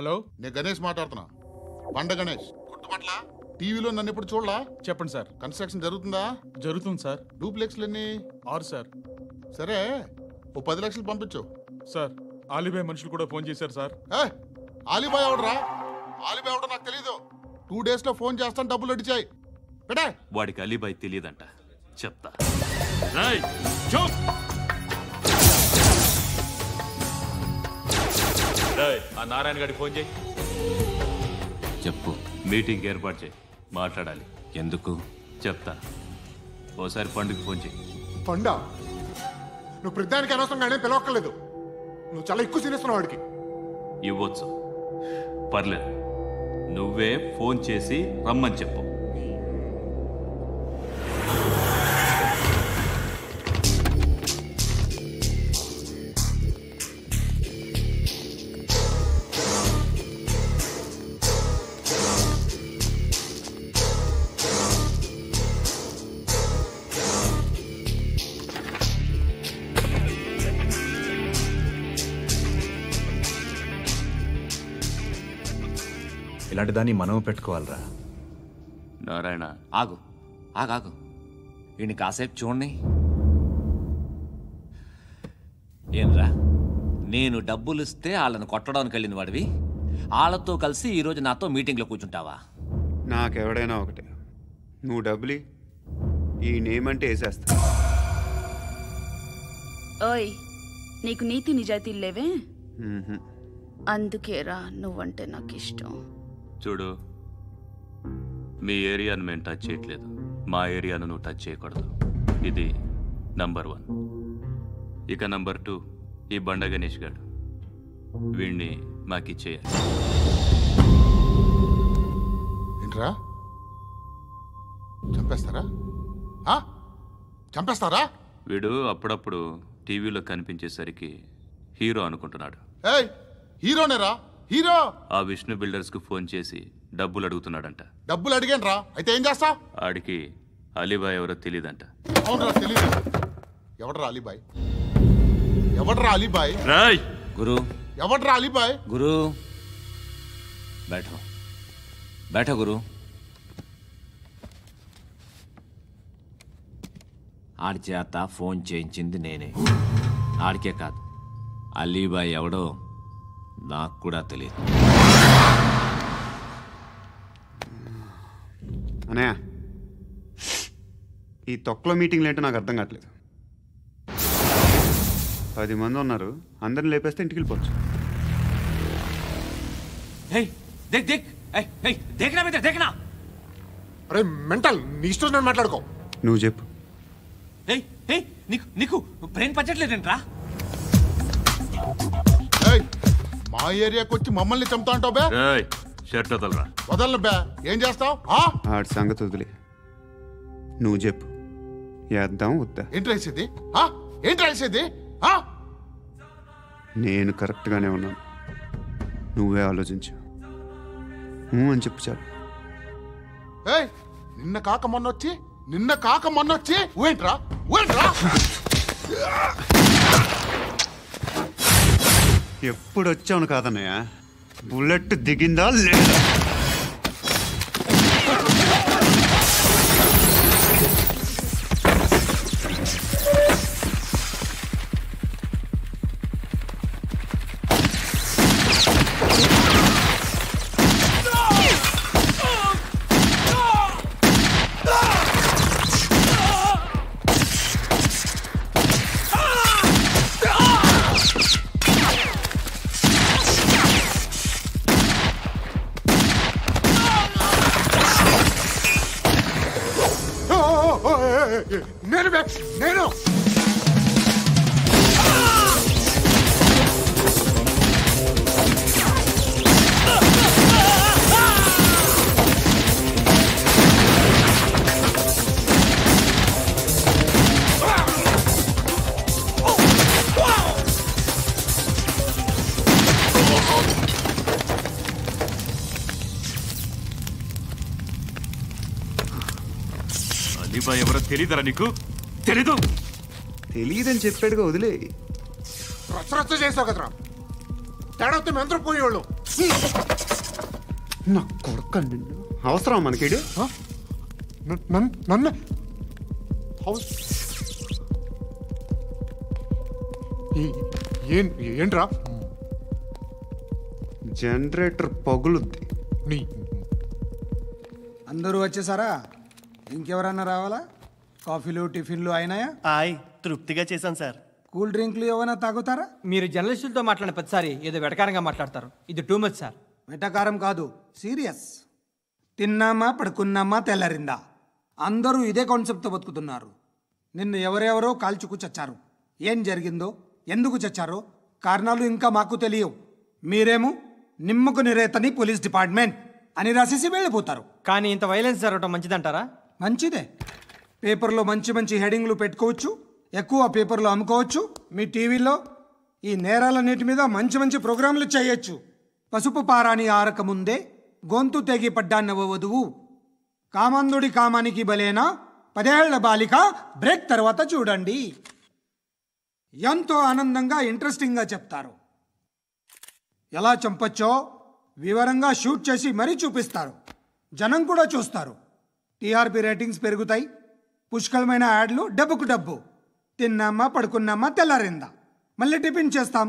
Hello, నేను గణేష్ మాట్లాడుతున్నా. బండ గణేష్ గుర్తుపట్ల. టీవీలో నన్ను ఇప్పుడు చూడలా? చెప్పండి సార్. కన్స్ట్రక్షన్ జరుగుతుందా? జరుగుతుంది సార్. డూప్లెక్స్లు ఎన్ని? 6 సార్. సరే, ఓ 10 లక్షలు పంపించు. సార్, ఆలిబాయ్ మనుషులు కూడా ఫోన్ చేశారు సార్. ఆలిబాయ్ ఎవడరా? ఆలిబాయ్ ఎవడో నాకు తెలీదు. 2 days లో ఫోన్ చేస్తాను, డబ్బులు అడిచాయి. పెడే. వాడికి అలీబాయ్ తెలియదంట, చెప్తా. ఆ నారాయణ గారికి ఫోన్ చేయి. చెప్పు. మీటింగ్ ఏర్పాటు చేయి, మాట్లాడాలి. ఎందుకు? చెప్తా. ఓసారి పండుగ ఫోన్ చేయి. పండా, నువ్వు ప్రతిదానికి అనవసరంగానే పిలవక్కర్లేదు. నువ్వు చాలా ఎక్కువ సీనిస్తున్నావు వాడికి. ఇవ్వచ్చు, పర్లేదు. నువ్వే ఫోన్ చేసి రమ్మని చెప్పు. ఇలాంటి దాన్ని మనం పెట్టుకోవాలరా. నారాయణ, ఆగు ఆగాగు. ఈయన కాసేపు చూడండి. ఏంరా, నేను డబ్బులు ఇస్తే వాళ్ళని కొట్టడానికి వెళ్ళిన వాడివి, వాళ్ళతో కలిసి ఈరోజు నాతో మీటింగ్లో కూర్చుంటావా? నాకెవడైనా ఒకటే. నువ్వు డబ్బులి, ఈ నేమ్ అంటే వేసేస్తా. ఓయ్, నీకు నీతి నిజాయితీలు లేవే, అందుకేరా నువ్వంటే నాకు ఇష్టం. చూడు, మీ ఏరియాను మేము టచ్ చేయట్లేదు, మా ఏరియాను నువ్వు టచ్ చేయకూడదు. ఇది నంబర్ 1. ఇక నంబర్ 2, ఈ బండ గణేష్ గారు, వీణ్ణి మాకిచ్చేయాలి. ఏంట్రా, చంపేస్తారా? చంపేస్తారా? వీడు అప్పుడప్పుడు టీవీలో కనిపించేసరికి హీరో అనుకుంటున్నాడు. ఏయ్, హీరోనేరా, హీరో. ఆ విష్ణు బిల్డర్స్కు ఫోన్ చేసి డబ్బులు అడుగుతున్నాడంట. డబ్బులు అడిగాను రా, అయితే ఏం చేస్తా? ఆడికి అలీబాయ్ ఎవరో తెలీదంట. అవునరా, తెలీదు. ఎవడరా అలీబాయ్? ఎవడరా అలీబాయ్? రాయ్ గురు. ఎవడరా అలీబాయ్? గురు, బైఠో బైఠో గురు. ఆడి చేత ఫోన్ చేయించింది నేనే. ఆడికే కాదు, అలీబాయ్ ఎవడో నాకు కూడా తెలియదు. అనయ్య, ఈ తొక్కలో మీటింగ్లు ఏంటో నాకు అర్థం కావట్లేదు. 10 మంది ఉన్నారు, అందరిని లేపేస్తే ఇంటికి వెళ్ళిపోవచ్చు. అరే మెంటల్, నీ ఇష్టం నేను మాట్లాడుకో. నువ్వు చెప్పు. నీకు బ్రెయిన్ పచ్చట్లేదంట్రా? మా ఏరియాకి వచ్చి మమ్మల్ని చంపుతా అంటావు బే? షర్ట్ వదలరా. వదలను బే. ఏం చేస్తావు? ఆడి సంగతి వదిలే, నువ్వు చెప్పు. వేద్దాం వద్దా? ఏంటి రాసేది? ఏంటి రాసేది? నేను కరెక్ట్గానే ఉన్నాను, నువ్వే ఆలోచించు. అని చెప్పు చాలు. నిన్న కాక మొన్నొచ్చి ఊయంట్రా. ఎప్పుడు వచ్చావును కాదన్నయ్య, బుల్లెట్ దిగిందా లేదా? నేను అలీబాయ్ ఎవరో తెలీదరా నీకు? తెలీదు? తెలియదని చెప్పాడుగా, వదిలే. రచ్చ చేసావు కదరా. తేడా వస్తే మెంతరం పోయేవాళ్ళు. నా కొడుకు నిన్ను అవసరం మనకిడు. నన్ను ఏంట్రా జనరేటర్ పగులుద్ది. నీ అందరూ వచ్చేసారా? ఇంకెవరన్నా రావాలా? కాఫీలు టిఫిన్లు అయినాయా? ఆయ్ తృప్తిగా చేశాను సార్. కూల్ డ్రింక్లు ఏమైనా తాగుతారా? మీరు జర్నలిస్టులతో మాట్లాడిన ప్రతిసారి ఏదో వెటకారంగా మాట్లాడతారు. ఇది టూ మచ్ సార్. వెటకారం కాదు, సీరియస్. తిన్నామా పడుకున్నామా తెల్లరిందా, అందరూ ఇదే కాన్సెప్ట్తో బతుకుతున్నారు. నిన్ను ఎవరెవరో కాల్చుకు చచ్చారు. ఏం జరిగిందో, ఎందుకు చచ్చారో కారణాలు ఇంకా మాకు తెలియవు. మీరేమో నిమ్మకు నిరేతని పోలీస్ డిపార్ట్మెంట్ అని రాసేసి వెళ్ళిపోతారు. కానీ ఇంత వైలెన్స్ జరగడం మంచిదంటారా? మంచిదే. పేపర్లో మంచి మంచి హెడింగ్లు పెట్టుకోవచ్చు, ఎక్కువ పేపర్లు అమ్ముకోవచ్చు. మీ టీవీలో ఈ నేరాలన్నిటి మీద మంచి మంచి ప్రోగ్రాంలు చేయొచ్చు. పసుపు పారాని ఆరక ముందే గొంతు తెగి పడ్డాన్నవ వధువు, కామందుడి కామానికి బలేనా 10 ఏళ్ల బాలిక బ్రేక్ తర్వాత చూడండి. ఎంతో ఆనందంగా ఇంట్రెస్టింగ్గా చెప్తారు. ఎలా చంపచ్చో వివరంగా షూట్ చేసి మరీ చూపిస్తారు. జనం కూడా చూస్తారు. టీఆర్పీ రేటింగ్స్ పెరుగుతాయి. పుష్కలమైన యాడ్లు, డబ్బుకు డబ్బు. తిన్నామా పడుకున్నామా తెల్లారిందా, మళ్ళీ టిఫిన్ చేస్తాం.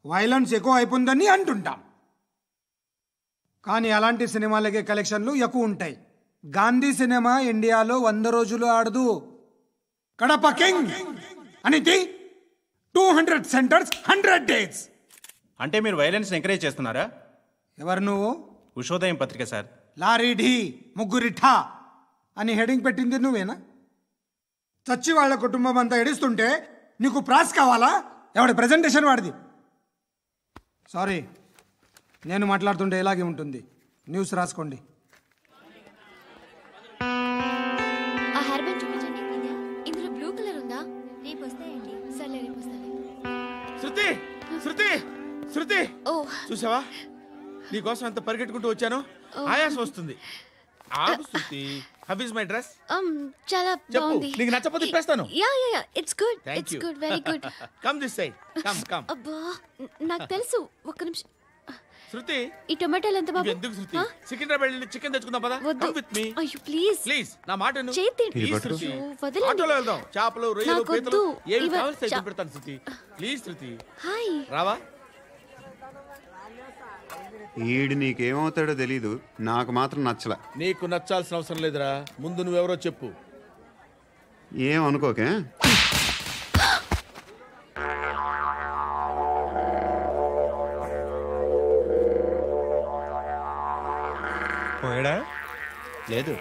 వైలెన్స్ ఎక్కువ అయిపోయిందని అంటుంటాం. కానీ అలాంటి సినిమాలకే కలెక్షన్లు ఎక్కువ ఉంటాయి. గాంధీ సినిమా ఇండియాలో 100 రోజులు ఆడదు. కడప కింగ్ అనితి 200 సెంటర్స్ 100 డేస్. అంటే మీరు వైలెన్స్ ఎంకరేజ్ చేస్తున్నారా? ఎవరు నువ్వు? ఉషోదయం పత్రిక సార్. లారీ ఢీ ముగ్గురిఠా అని హెడింగ్ పెట్టింది నువ్వేనా? చచ్చి వాళ్ళ కుటుంబం అంతా ఎడుస్తుంటే నీకు ప్రాస్ కావాలా? ఎవడి ప్రెజెంటేషన్ వాడిది. సారీ, నేను మాట్లాడుతుంటే ఇలాగే ఉంటుంది. న్యూస్ రాసుకోండి. ఆ హెయిర్ బ్యాండ్ చూపించండి. ఇందులో బ్లూ కలర్ ఉందా? రేపు వస్తాయండి. సర్లే రేపు వస్తాను. శృతి శృతి శృతి, ఓ చూసావా నీకోసం ఎంత పరిగెట్టుకుంటూ వచ్చాను. ఆయాసం వస్తుంది. ఆగు Shruti. How is my dress? చాలా బాగుంది. నీకు నచ్చకపోతే తిప్పేస్తాను. Yeah it's good. It's good, very good. Come this side. Come. అబ్బా నాకు తెలుసు. ఒక్క నిమిషం. శృతి, ఈ టొమాటోలు ఎంత బాబు? ఎందుకు శృతి? సికింద్రాబాద్ వెళ్ళి చికెన్ తెచ్చుకుందాం పద. Come with me. అయ్యో ప్లీజ్ ప్లీజ్ నా మాట విను. చేతి ప్లీజ్ శృతి. వదలండి. ఆటోలో వెళ్దాం. చేపలు, రొయ్యలు, నాకు పీతలు వద్దు. ఏమి కావాలి సైతం పెడతాను శృతి. Please Shruti. హాయ్. రావా? ఈడు నీకేమవుతాడో తెలీదు, నాకు మాత్రం నచ్చలా. నీకు నచ్చాల్సిన అవసరం లేదురా. ముందు నువ్వెవరో చెప్పు. ఏం అనుకోకే. పోయాడా? లేదు,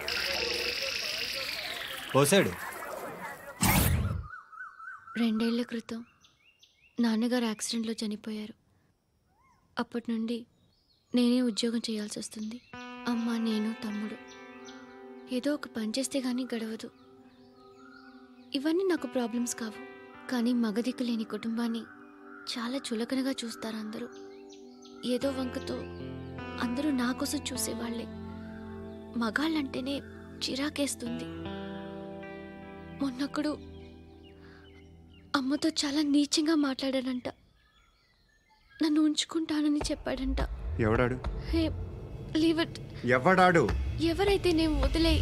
పోసాడు. 2 ఏళ్ల క్రితం నాన్నగారు యాక్సిడెంట్లో చనిపోయారు. అప్పటి నుండి నేనే ఉద్యోగం చేయాల్సి వస్తుంది. అమ్మ, నేను, తమ్ముడు. ఏదో ఒక పని చేస్తే కానీ గడవదు. ఇవన్నీ నాకు ప్రాబ్లమ్స్ కావు. కానీ మగదిక్కు లేని కుటుంబాన్ని చాలా చులకనగా చూస్తారు అందరూ. ఏదో వంకతో అందరూ నా కోసం చూసేవాళ్లే. మగాళ్ళంటేనే చిరాకేస్తుంది. మొన్నొక్కడు అమ్మతో చాలా నీచంగా మాట్లాడాడంట. నన్ను ఉంచుకుంటానని చెప్పాడంట. ఎవడాడు? Hey leave it. ఎవడాడు? ఎవరైతే నేను వదిలే.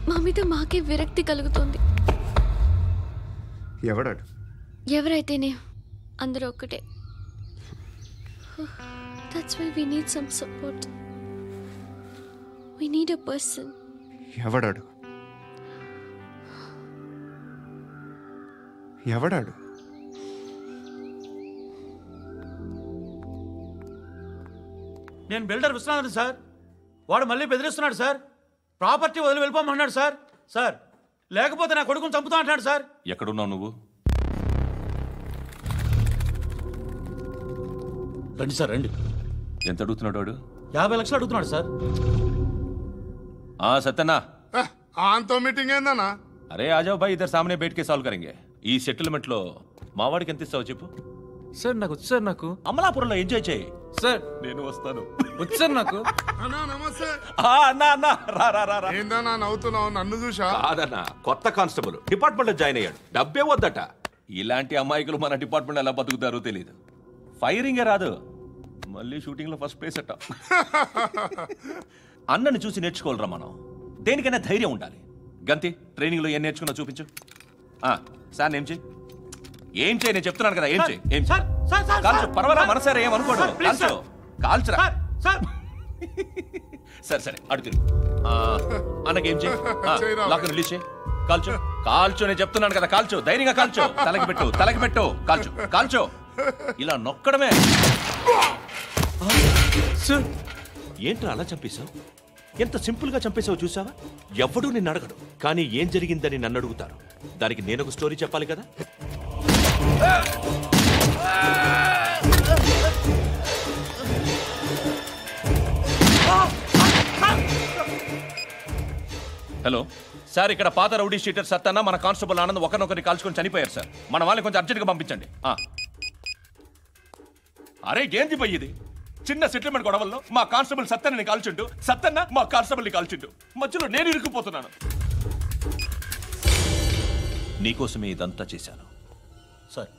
మా మీద మాకే విరక్తి కలుగుతుంది. ఎవడాడు? ఎవరైతేనే అందరూ ఒక్కటే. That's why we need some support. We need a person. ఎవడాడు? ఎవడాడు? నేను బిల్డర్ విశ్వనాథన్ సార్. వాడు మళ్ళీ బెదిరిస్తున్నాడు సార్. ప్రాపర్టీ వదిలి వెళ్ళిపోమన్నాడు సార్. సార్, లేకపోతే నా కొడుకుని చంపుతా అంటున్నాడు సార్. ఎక్కడున్నావు నువ్వు? రండి సార్, రండి. ఎంత అడుగుతున్నాడు వాడు? 50 లక్షలు అడుగుతున్నాడు సార్. సత్యనా, ఆంతో మీటింగ్ ఏందన్నా? అరే ఆజావ్ భాయ్, ఇద్దరు సామనే బయటకే సాల్వ్ కరెంగే. ఈ సెటిల్మెంట్ లో మావాడికి ఎంత ఇస్తావు చెప్పు. సార్ నాకు వచ్చు సార్. నాకు అమలాపురంలో ఎంజాయ్ చేయి సార్. నేను వస్తాను. వచ్చు సార్ నాకు. అన్నా నమస్తే. అన్నా రా. ఏందన్నా నవ్వుతున్నావు? నన్ను చూసా? కాదన్నా, కొత్త కానిస్టేబుల్ డిపార్ట్మెంట్ లో జాయిన్ అయ్యాడు. డబ్బే వద్దట. ఇలాంటి అమాయకులు మన డిపార్ట్మెంట్ ఎలా బతుకుతారో తెలియదు. ఫైరింగే రాదు, మళ్ళీ షూటింగ్లో ఫస్ట్ ప్లేస్ అట్ట. అన్నని చూసి నేర్చుకోవాలరా మనం. దేనికైనా ధైర్యం ఉండాలి. గంతి, ట్రైనింగ్లో ఏం నేర్చుకున్నా చూపించు. సార్ ఏం చేయి, ఏం చేయి, నేను చెప్తున్నాను కదా, ఏం చేయి, ఏం కాల్చు. పర్వాలా, మనసారా ఏమనుకోడు, కాల్చు, కాల్చురా. సరే సరే, అడు తిరుగు. అన్నకేం చేయి, లాక్ రిలీజ్ చేయి, కాల్చు, కాల్చు. నేను చెప్తున్నాను కదా, కాల్చు, ధైర్యంగా కాల్చు. తలకి పెట్టు, తలకి పెట్టు, కాల్చు, కాల్చు. ఇలా నొక్కడమే. ఏంట్రా అలా చంపేశావు? ఎంత సింపుల్ గా చంపేశావు చూసావా? ఎవడూ నిన్ను అడగడు, కానీ ఏం జరిగిందని నన్ను అడుగుతారు. దానికి నేను ఒక స్టోరీ చెప్పాలి కదా. హలో సార్, ఇక్కడ పాత రౌడీ షీటర్ సత్తన్న మన కానిస్టేబుల్ ఆనంద్ ఒకరినొకరిని కాల్చుకొని చనిపోయారు సార్. మన వాళ్ళని కొంచెం అర్జెంట్గా పంపించండి. అరే ఏంది పోయి ఇది? చిన్న సెటిల్మెంట్ గొడవల్లో మా కానిస్టేబుల్ సత్తన్నని కాల్చుండు, సత్తన్న మా కానిస్టేబుల్ని కాల్చుండు. మధ్యలో నేను ఇరుక్కుపోతున్నాను. నీకోసమే ఇదంతా చేశాను సార్.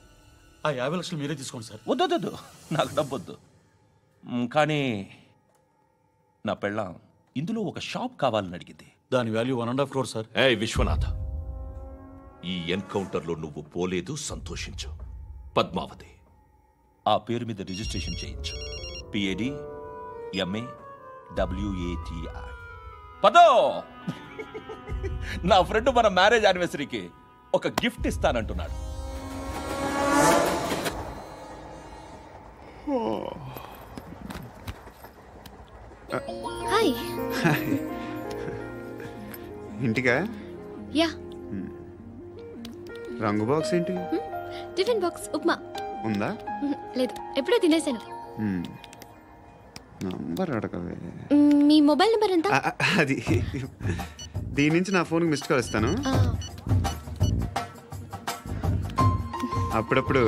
ఆ 50 లక్షలు మీరే తీసుకోండి సార్. వద్దొద్దు, నాకు డబ్బొద్దు. కానీ నా పెళ్ళాం ఇందులో ఒక షాప్ కావాలని అడిగింది. దాని వాల్యూ 1.5 crore సార్. విశ్వనాథ, ఈ ఎన్కౌంటర్లో నువ్వు పోలేదు, సంతోషించు. పద్మావతి ఆ పేరు మీద రిజిస్ట్రేషన్ చేయించు. PAD MA WATI. పదో, నా ఫ్రెండ్ మన మ్యారేజ్ యానివర్సరీకి ఒక గిఫ్ట్ ఇస్తానంటున్నాడు. హాయ్. ఇంటికా? యా. రంగు బాక్స్ ఏంటి? టిఫిన్ బాక్స్ ఉప్మా ఉందా? లేదు, ఎప్పుడో తినేసాను. నంబర్ అడగవే. మీ మొబైల్ నెంబర్ ఎంత? అది దీని నుంచి నా ఫోన్కి మిస్డ్ కాల్ ఇస్తాను. అప్పుడప్పుడు